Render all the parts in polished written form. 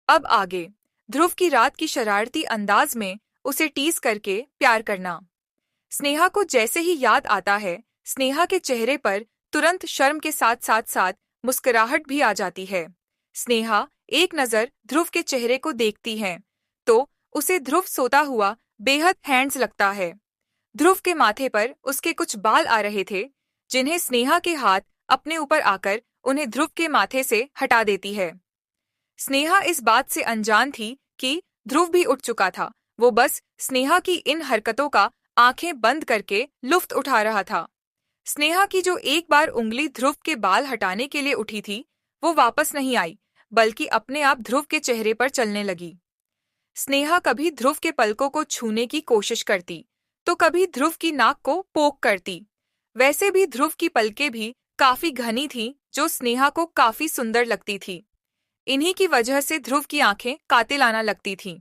अब आगे ध्रुव की रात की शरारती अंदाज में उसे टीज करके प्यार करना। स्नेहा को जैसे ही याद आता है, स्नेहा के चेहरे पर तुरंत शर्म के साथ साथ साथ मुस्कुराहट भी आ जाती है। स्नेहा एक नजर ध्रुव के चेहरे को देखती है तो उसे ध्रुव सोता हुआ बेहद हैंड्स लगता है। ध्रुव के माथे पर उसके कुछ बाल आ रहे थे, जिन्हें स्नेहा के हाथ अपने ऊपर आकर उन्हें ध्रुव के माथे से हटा देती है। स्नेहा इस बात से अनजान थी कि ध्रुव भी उठ चुका था। वो बस स्नेहा की इन हरकतों का आंखें बंद करके लुफ्त उठा रहा था। स्नेहा की जो एक बार उंगली ध्रुव के बाल हटाने के लिए उठी थी, वो वापस नहीं आई, बल्कि अपने आप ध्रुव के चेहरे पर चलने लगी। स्नेहा कभी ध्रुव के पलकों को छूने की कोशिश करती, तो कभी ध्रुव की नाक को पोक करती। वैसे भी ध्रुव की पलकें भी काफी घनी थीं, जो स्नेहा को काफी सुंदर लगती थी। इन्हीं की वजह से ध्रुव की आंखें कातिलाना लगती थीं।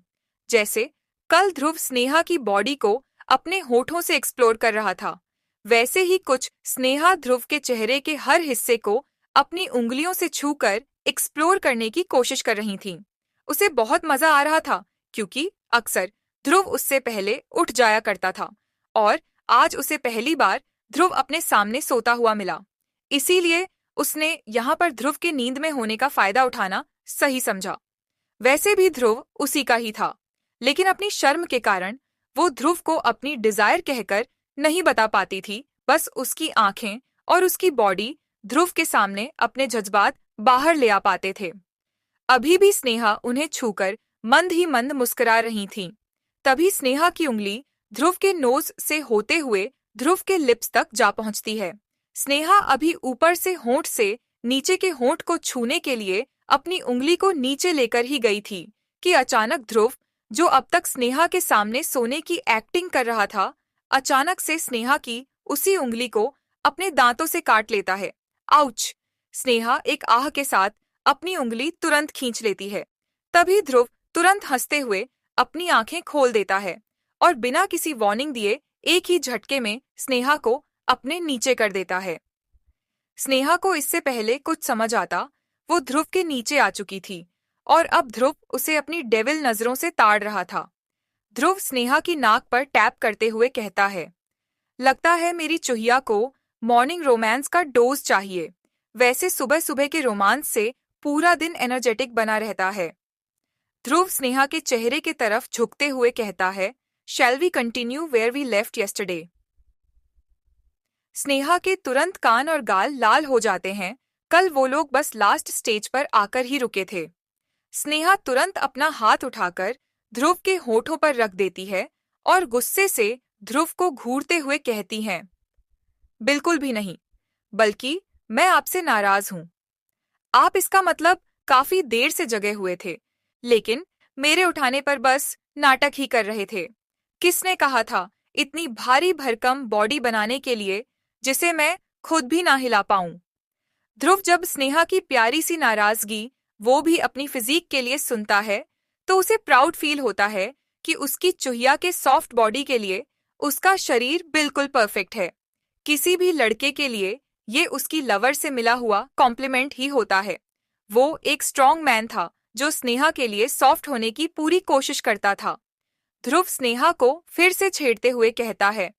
जैसे कल ध्रुव स्नेहा की बॉडी को अपने होठों से एक्सप्लोर कर रहा था, वैसे ही कुछ स्नेहा ध्रुव के चेहरे के हर हिस्से को अपनी उंगलियों से छूकर एक्सप्लोर करने की कोशिश कर रही थीं। उसे बहुत मजा आ रहा था, क्योंकि अक्सर ध्रुव उससे पहले उठ जाया करता था और आज उसे पहली बार ध्रुव अपने सामने सोता हुआ मिला। इसीलिए उसने यहाँ पर ध्रुव के नींद में होने का फायदा उठाना सही समझा। वैसे भी ध्रुव उसी का ही था, लेकिन अपनी शर्म के कारण वो ध्रुव को अपनी डिजायर कहकर नहीं बता पाती थी। बस उसकी आंखें और उसकी बॉडी ध्रुव के सामने अपने जज्बात बाहर ले आ पाते थे। अभी भी स्नेहा उन्हें छूकर मंद ही मंद मुस्कुरा रही थी। तभी स्नेहा की उंगली ध्रुव के नोज से होते हुए ध्रुव के लिप्स तक जा पहुंचती है। स्नेहा अभी ऊपर से होंठ से नीचे के होंठ को छूने के लिए अपनी उंगली को नीचे लेकर ही गई थी कि अचानक ध्रुव, जो अब तक स्नेहा के सामने सोने की एक्टिंग कर रहा था, अचानक से स्नेहा की उसी उंगली को अपने दांतों से काट लेता है। आउच! स्नेहा एक आह के साथ अपनी उंगली तुरंत खींच लेती है। तभी ध्रुव तुरंत हंसते हुए अपनी आंखें खोल देता है और बिना किसी वार्निंग दिए एक ही झटके में स्नेहा को अपने नीचे कर देता है। स्नेहा को इससे पहले कुछ समझ आता, वो ध्रुव के नीचे आ चुकी थी और अब ध्रुव उसे अपनी डेविल नजरों से ताड़ रहा था। ध्रुव स्नेहा की नाक पर टैप करते हुए कहता है, लगता है मेरी चुहिया को मॉर्निंग रोमांस का डोज चाहिए। वैसे सुबह सुबह के रोमांस से पूरा दिन एनर्जेटिक बना रहता है। ध्रुव स्नेहा के चेहरे की तरफ झुकते हुए कहता है, shall we continue where we left yesterday. Sneha के तुरंत कान और गाल लाल हो जाते हैं। कल वो लोग बस लास्ट स्टेज पर आकर ही रुके थे। स्नेहा तुरंत अपना हाथ उठाकर ध्रुव के होठों पर रख देती है और गुस्से से ध्रुव को घूरते हुए कहती है, बिल्कुल भी नहीं, बल्कि मैं आपसे नाराज हूं। आप इसका मतलब काफी देर से जगे हुए थे, लेकिन मेरे उठाने पर बस नाटक ही कर रहे थे। किसने कहा था इतनी भारी भरकम बॉडी बनाने के लिए जिसे मैं खुद भी ना हिला पाऊं। ध्रुव जब स्नेहा की प्यारी सी नाराजगी वो भी अपनी फिजिक के लिए सुनता है, तो उसे प्राउड फील होता है कि उसकी चुहिया के सॉफ्ट बॉडी के लिए उसका शरीर बिल्कुल परफेक्ट है। किसी भी लड़के के लिए ये उसकी लवर से मिला हुआ कॉम्प्लीमेंट ही होता है। वो एक स्ट्रॉन्ग मैन था जो स्नेहा के लिए सॉफ्ट होने की पूरी कोशिश करता था। ध्रुव स्नेहा को फिर से छेड़ते हुए कहता है,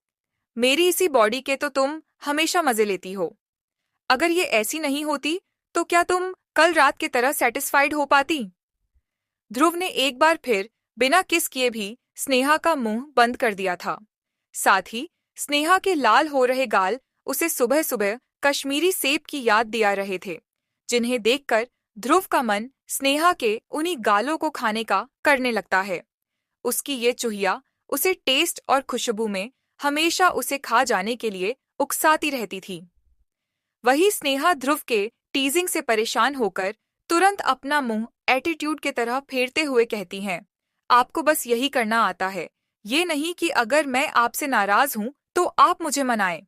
मेरी इसी बॉडी के तो तुम हमेशा मजे लेती हो। अगर ये ऐसी नहीं होती तो क्या तुम कल रात की तरह सेटिस्फाइड हो पाती? ध्रुव ने एक बार फिर बिना किस किए भी स्नेहा का मुंह बंद कर दिया था। साथ ही स्नेहा के लाल हो रहे गाल उसे सुबह सुबह कश्मीरी सेब की याद दिला रहे थे, जिन्हें देखकर ध्रुव का मन स्नेहा के उन्हीं गालों को खाने का करने लगता है। उसकी ये चुहिया उसे टेस्ट और खुशबू में हमेशा उसे खा जाने के लिए उकसाती रहती थी। वही स्नेहा ध्रुव के टीजिंग से परेशान होकर तुरंत अपना मुंह एटीट्यूड की तरह फेरते हुए कहती हैं, आपको बस यही करना आता है, ये नहीं कि अगर मैं आपसे नाराज हूं तो आप मुझे मनाएं।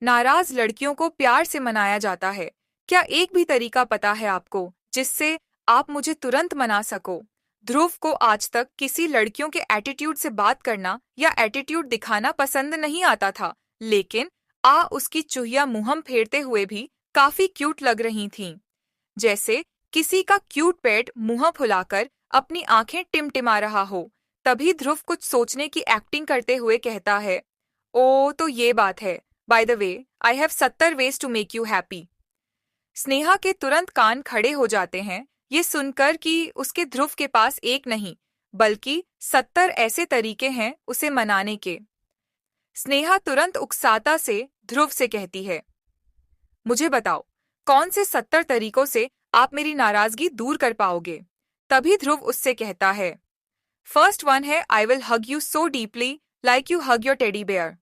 नाराज लड़कियों को प्यार से मनाया जाता है। क्या एक भी तरीका पता है आपको जिससे आप मुझे तुरंत मना सको? ध्रुव को आज तक किसी लड़कियों के एटीट्यूड से बात करना या एटीट्यूड दिखाना पसंद नहीं आता था, लेकिन उसकी चुहिया मुहम फेरते हुए भी काफी क्यूट लग रही थीं। जैसे किसी का क्यूट पेट मुंह फुलाकर अपनी आंखें टिमटिमा रहा हो, तभी ध्रुव कुछ सोचने की एक्टिंग करते हुए कहता है, ओ तो ये बात है, by the way I have 70 ways to make you happy. Sneha के तुरंत कान खड़े हो जाते हैं ये सुनकर कि उसके ध्रुव के पास एक नहीं बल्कि 70 ऐसे तरीके हैं उसे मनाने के। स्नेहा तुरंत उकसाता से ध्रुव से कहती है, मुझे बताओ कौन से 70 तरीकों से आप मेरी नाराजगी दूर कर पाओगे। तभी ध्रुव उससे कहता है, फर्स्ट वन है I will hug you so deeply like you hug your teddy bear.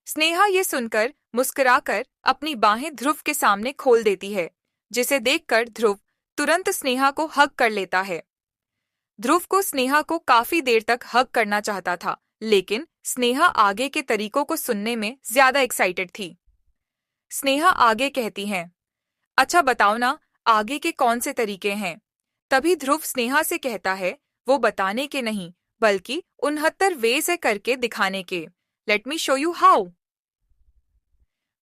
Sneha ये सुनकर मुस्कुराकर अपनी बाहें ध्रुव के सामने खोल देती है, जिसे देखकर ध्रुव तुरंत स्नेहा को हग कर लेता है। ध्रुव को स्नेहा को काफी देर तक हग करना चाहता था, लेकिन स्नेहा आगे के तरीकों को सुनने में ज्यादा एक्साइटेड थी। स्नेहा आगे कहती हैं, अच्छा बताओ ना आगे के कौन से तरीके हैं। तभी ध्रुव स्नेहा से कहता है, वो बताने के नहीं बल्कि 69 वेज है करके दिखाने के। Let me show you how.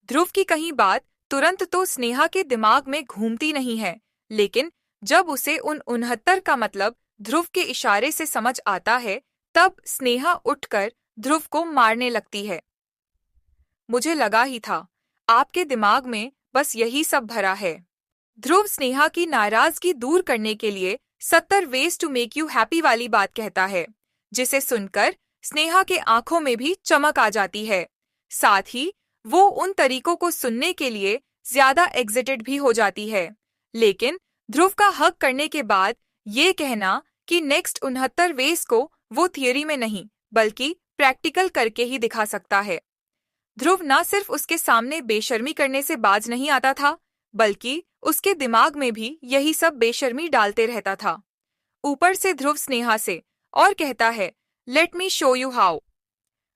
Dhruv की कहीं बात तुरंत तो स्नेहा के दिमाग में घूमती नहीं है, लेकिन जब उसे उन 69 का मतलब ध्रुव के इशारे से समझ आता है, तब स्नेहा उठकर ध्रुव को मारने लगती है। मुझे लगा ही था, आपके दिमाग में बस यही सब भरा है। ध्रुव स्नेहा की नाराजगी दूर करने के लिए 70 ways to make you happy वाली बात कहता है, जिसे सुनकर स्नेहा के आंखों में भी चमक आ जाती है। साथ ही वो उन तरीकों को सुनने के लिए ज्यादा एक्साइटेड भी हो जाती है। लेकिन ध्रुव का हक करने के बाद ये कहना कि नेक्स्ट 69 वेज को वो थियरी में नहीं बल्कि प्रैक्टिकल करके ही दिखा सकता है। ध्रुव न सिर्फ उसके सामने बेशर्मी करने से बाज नहीं आता था, बल्कि उसके दिमाग में भी यही सब बेशर्मी डालते रहता था। ऊपर से ध्रुव स्नेहा से और कहता है, let me show you how.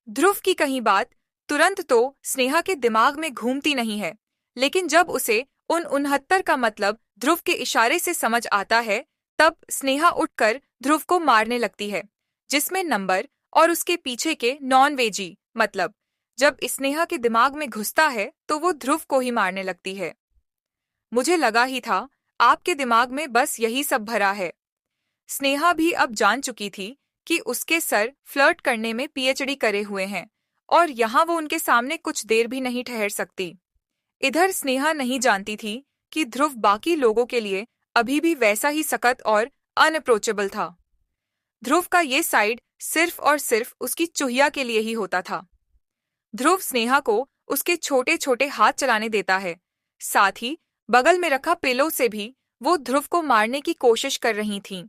Dhruv की कहीं बात तुरंत तो स्नेहा के दिमाग में घूमती नहीं है, लेकिन जब उसे उन 69 का मतलब ध्रुव के इशारे से समझ आता है, तब स्नेहा उठकर ध्रुव को मारने लगती है, जिसमें नंबर और उसके पीछे के नॉन वेजी मतलब जब स्नेहा के दिमाग में घुसता है तो वो ध्रुव को ही मारने लगती है। मुझे लगा ही था, आपके दिमाग में बस यही सब भरा है। स्नेहा भी अब जान चुकी थी कि उसके सर फ्लर्ट करने में पीएचडी करे हुए हैं और यहाँ वो उनके सामने कुछ देर भी नहीं ठहर सकती। इधर स्नेहा नहीं जानती थी कि ध्रुव बाकी लोगों के लिए अभी भी वैसा ही सख्त और अनअप्रोचेबल था। ध्रुव का ये साइड सिर्फ और सिर्फ उसकी चुहिया के लिए ही होता था। ध्रुव स्नेहा को उसके छोटे छोटे हाथ चलाने देता है, साथ ही बगल में रखा पिलो से भी वो ध्रुव को मारने की कोशिश कर रही थीं।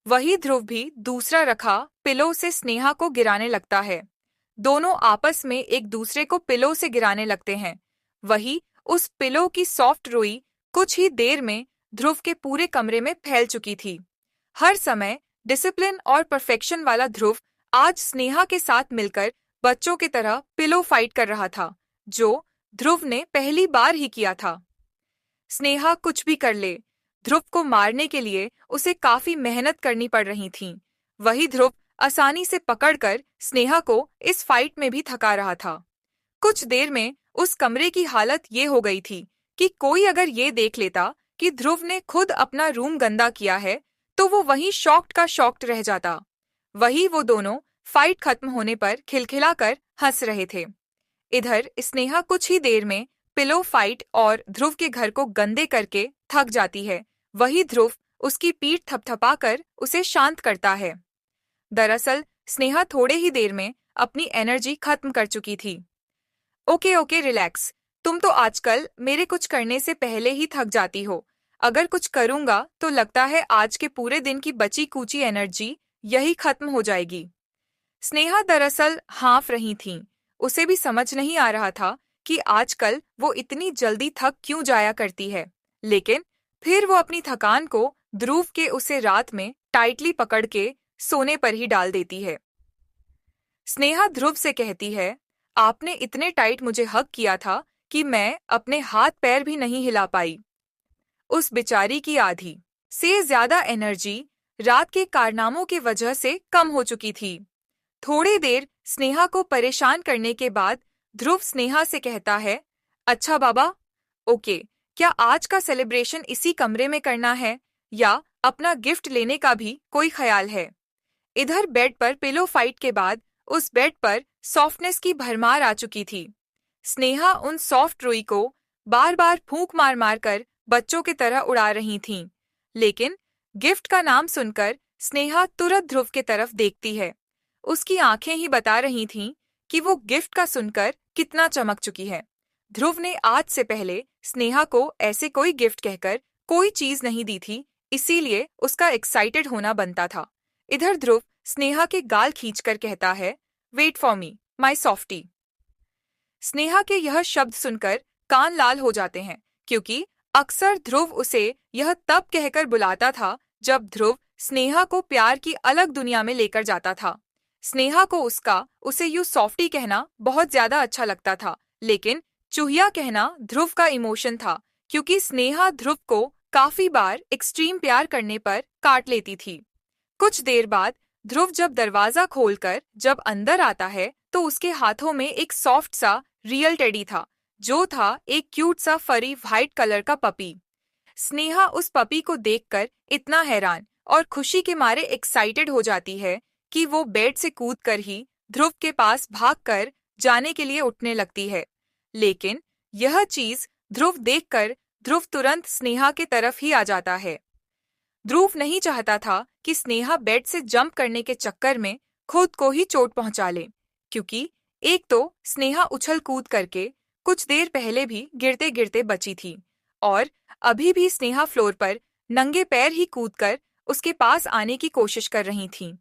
वही ध्रुव भी दूसरा रखा पिलो से स्नेहा को गिराने लगता है। दोनों आपस में एक दूसरे को पिलो से गिराने लगते हैं। वही उस पिलो की सॉफ्ट रुई कुछ ही देर में ध्रुव के पूरे कमरे में फैल चुकी थी। हर समय डिसिप्लिन और परफेक्शन वाला ध्रुव आज स्नेहा के साथ मिलकर बच्चों की तरह पिलो फाइट कर रहा था, जो ध्रुव ने पहली बार ही किया था। स्नेहा कुछ भी कर ले, ध्रुव को मारने के लिए उसे काफी मेहनत करनी पड़ रही थी। वही ध्रुव आसानी से पकड़कर स्नेहा को इस फाइट में भी थका रहा था। कुछ देर में उस कमरे की हालत ये हो गई थी कि कोई अगर ये देख लेता कि ध्रुव ने खुद अपना रूम गंदा किया है, तो वो वहीं शॉक्ड का शॉक्ड रह जाता। वही वो दोनों फाइट खत्म होने पर खिलखिलाकर हंस रहे थे। इधर स्नेहा कुछ ही देर में पिलो फाइट और ध्रुव के घर को गंदे करके थक जाती है। वही ध्रुव उसकी पीठ थपथपाकर उसे शांत करता है। दरअसल स्नेहा थोड़े ही देर में अपनी एनर्जी खत्म कर चुकी थी। ओके रिलैक्स, तुम तो आजकल मेरे कुछ करने से पहले ही थक जाती हो। अगर कुछ करूंगा तो लगता है आज के पूरे दिन की बची कूची एनर्जी यही खत्म हो जाएगी। स्नेहा दरअसल हाँफ रही थीं। उसे भी समझ नहीं आ रहा था कि आजकल वो इतनी जल्दी थक क्यों जाया करती है, लेकिन फिर वो अपनी थकान को ध्रुव के उसे रात में टाइटली पकड़ के सोने पर ही डाल देती है। स्नेहा ध्रुव से कहती है, आपने इतने टाइट मुझे हग किया था कि मैं अपने हाथ पैर भी नहीं हिला पाई। उस बेचारी की आधी से ज्यादा एनर्जी रात के कारनामों के वजह से कम हो चुकी थी। थोड़ी देर स्नेहा को परेशान करने के बाद ध्रुव स्नेहा से कहता है, अच्छा बाबा, ओके, क्या आज का सेलिब्रेशन इसी कमरे में करना है या अपना गिफ्ट लेने का भी कोई ख्याल है। इधर बेड पर पिलो फाइट के बाद उस बेड पर सॉफ्टनेस की भरमार आ चुकी थी। स्नेहा उन सॉफ्ट रुई को बार बार फूंक मार मार कर बच्चों की तरह उड़ा रही थीं। लेकिन गिफ्ट का नाम सुनकर स्नेहा तुरंत ध्रुव की तरफ देखती है। उसकी आंखें ही बता रही थीं कि वो गिफ्ट का सुनकर कितना चमक चुकी है। ध्रुव ने आज से पहले स्नेहा को ऐसे कोई गिफ्ट कहकर कोई चीज नहीं दी थी, इसीलिए उसका एक्साइटेड होना बनता था। इधर ध्रुव स्नेहा के गाल खींचकर कहता है, wait for me my softy. Sneha के यह शब्द सुनकर कान लाल हो जाते हैं, क्योंकि अक्सर ध्रुव उसे यह तब कहकर बुलाता था जब ध्रुव स्नेहा को प्यार की अलग दुनिया में लेकर जाता था। स्नेहा को उसे यूं सॉफ्टी कहना बहुत ज्यादा अच्छा लगता था, लेकिन चूहिया कहना ध्रुव का इमोशन था, क्योंकि स्नेहा ध्रुव को काफी बार एक्सट्रीम प्यार करने पर काट लेती थी। कुछ देर बाद ध्रुव जब दरवाजा खोलकर जब अंदर आता है तो उसके हाथों में एक सॉफ्ट सा रियल टेडी था, जो था एक क्यूट सा फरी व्हाइट कलर का पपी। स्नेहा उस पपी को देखकर इतना हैरान और खुशी के मारे एक्साइटेड हो जाती है कि वो बेड से कूदकर ही ध्रुव के पास भागकर जाने के लिए उठने लगती है। लेकिन यह चीज ध्रुव देखकर ध्रुव तुरंत स्नेहा के तरफ ही आ जाता है। ध्रुव नहीं चाहता था कि स्नेहा बेड से जंप करने के चक्कर में खुद को ही चोट पहुंचा ले, क्योंकि एक तो स्नेहा उछल कूद करके कुछ देर पहले भी गिरते गिरते बची थी, और अभी भी स्नेहा फ्लोर पर नंगे पैर ही कूदकर उसके पास आने की कोशिश कर रही थी।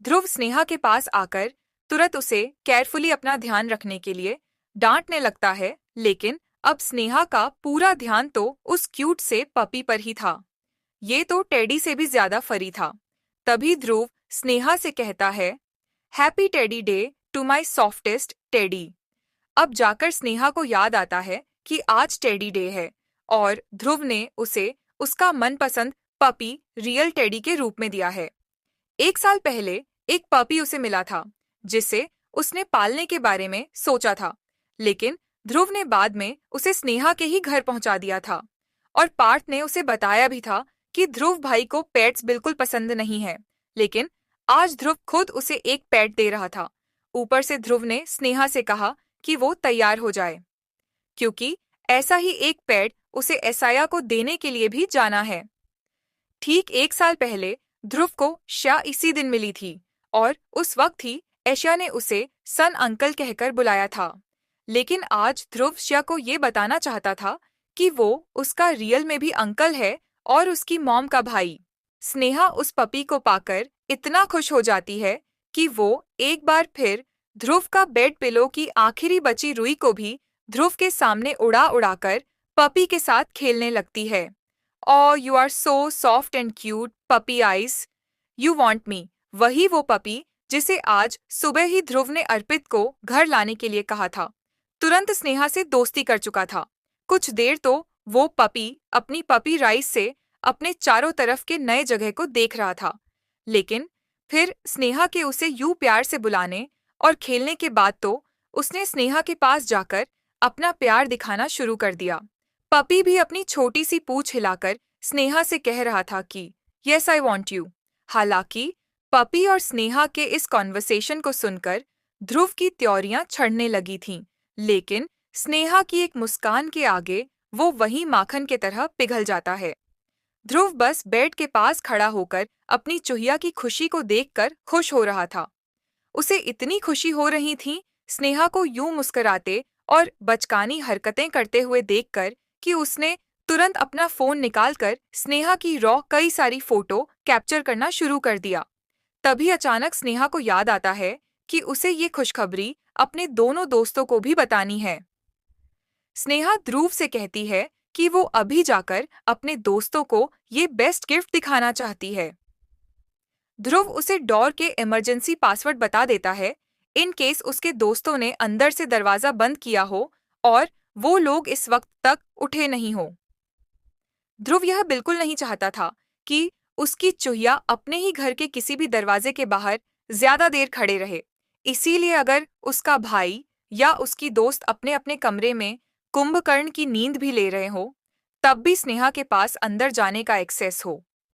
ध्रुव स्नेहा के पास आकर तुरंत उसे केयरफुली अपना ध्यान रखने के लिए डांटने लगता है, लेकिन अब स्नेहा का पूरा ध्यान तो उस क्यूट से पपी पर ही था। ये तो टेडी से भी ज्यादा फरी था। तभी ध्रुव स्नेहा से कहता है, happy teddy day to my softest teddy. अब जाकर स्नेहा को याद आता है कि आज टेडी डे है और ध्रुव ने उसे उसका मनपसंद पपी रियल टेडी के रूप में दिया है। 1 साल पहले एक पपी उसे मिला था, जिसे उसने पालने के बारे में सोचा था, लेकिन ध्रुव ने बाद में उसे स्नेहा के ही घर पहुंचा दिया था। और पार्थ ने उसे बताया भी था कि ध्रुव भाई को पेट्स बिल्कुल पसंद नहीं है, लेकिन आज ध्रुव खुद उसे एक पेट दे रहा था। ऊपर से ध्रुव ने स्नेहा से कहा कि वो तैयार हो जाए, क्योंकि ऐसा ही एक पेट उसे एसाया को देने के लिए भी जाना है। ठीक 1 साल पहले ध्रुव को श्या इसी दिन मिली थी, और उस वक्त ही एशिया ने उसे सन अंकल कहकर बुलाया था। लेकिन आज ध्रुव श्या को ये बताना चाहता था कि वो उसका रियल में भी अंकल है और उसकी मॉम का भाई। स्नेहा उस पपी को पाकर इतना खुश हो जाती है कि वो एक बार फिर ध्रुव का बेड पिलो की आखिरी बची रुई को भी ध्रुव के सामने उड़ा उड़ाकर पपी के साथ खेलने लगती है। Oh you are so soft and cute puppy eyes, you want me. वही वो पपी जिसे आज सुबह ही ध्रुव ने अर्पित को घर लाने के लिए कहा था, तुरंत स्नेहा से दोस्ती कर चुका था। कुछ देर तो वो पपी अपनी पपी राइस से अपने चारों तरफ के नए जगह को देख रहा था, लेकिन फिर स्नेहा के उसे यूं प्यार से बुलाने और खेलने के बाद तो उसने स्नेहा के पास जाकर अपना प्यार दिखाना शुरू कर दिया। पपी भी अपनी छोटी सी पूंछ हिलाकर स्नेहा से कह रहा था कि यस आई वॉन्ट यू। हालांकि पपी और स्नेहा के इस कॉन्वर्सेशन को सुनकर ध्रुव की त्योरियां छड़ने लगी थीं, लेकिन स्नेहा की एक मुस्कान के आगे वो वही माखन की तरह पिघल जाता है। ध्रुव बस बेड के पास खड़ा होकर अपनी चुहिया की खुशी को देखकर खुश हो रहा था। उसे इतनी खुशी हो रही थी स्नेहा को यूं मुस्कुराते और बचकानी हरकतें करते हुए देखकर कि उसने तुरंत अपना फोन निकालकर स्नेहा की कई सारी फोटो कैप्चर करना शुरू कर दिया। तभी अचानक स्नेहा को याद आता है कि उसे ये खुशखबरी अपने दोनों दोस्तों को भी बतानी है। स्नेहा ध्रुव से कहती है कि वो अभी जाकर अपने दोस्तों को ये बेस्ट गिफ्ट दिखाना चाहती है। ध्रुव उसे डोर के इमरजेंसी पासवर्ड बता देता है, इन केस उसके दोस्तों ने अंदर से दरवाजा बंद किया हो और वो लोग इस वक्त तक उठे नहीं हो। ध्रुव यह बिल्कुल नहीं चाहता था कि उसकी चुहिया अपने ही घर के किसी भी दरवाजे के बाहर ज्यादा देर खड़े रहे, इसीलिए अगर उसका भाई या उसकी दोस्त अपने अपने कमरे में कुंभकर्ण की नींद भी ले रहे हो, तब भी स्नेहा के पास अंदर जाने का एक्सेस हो।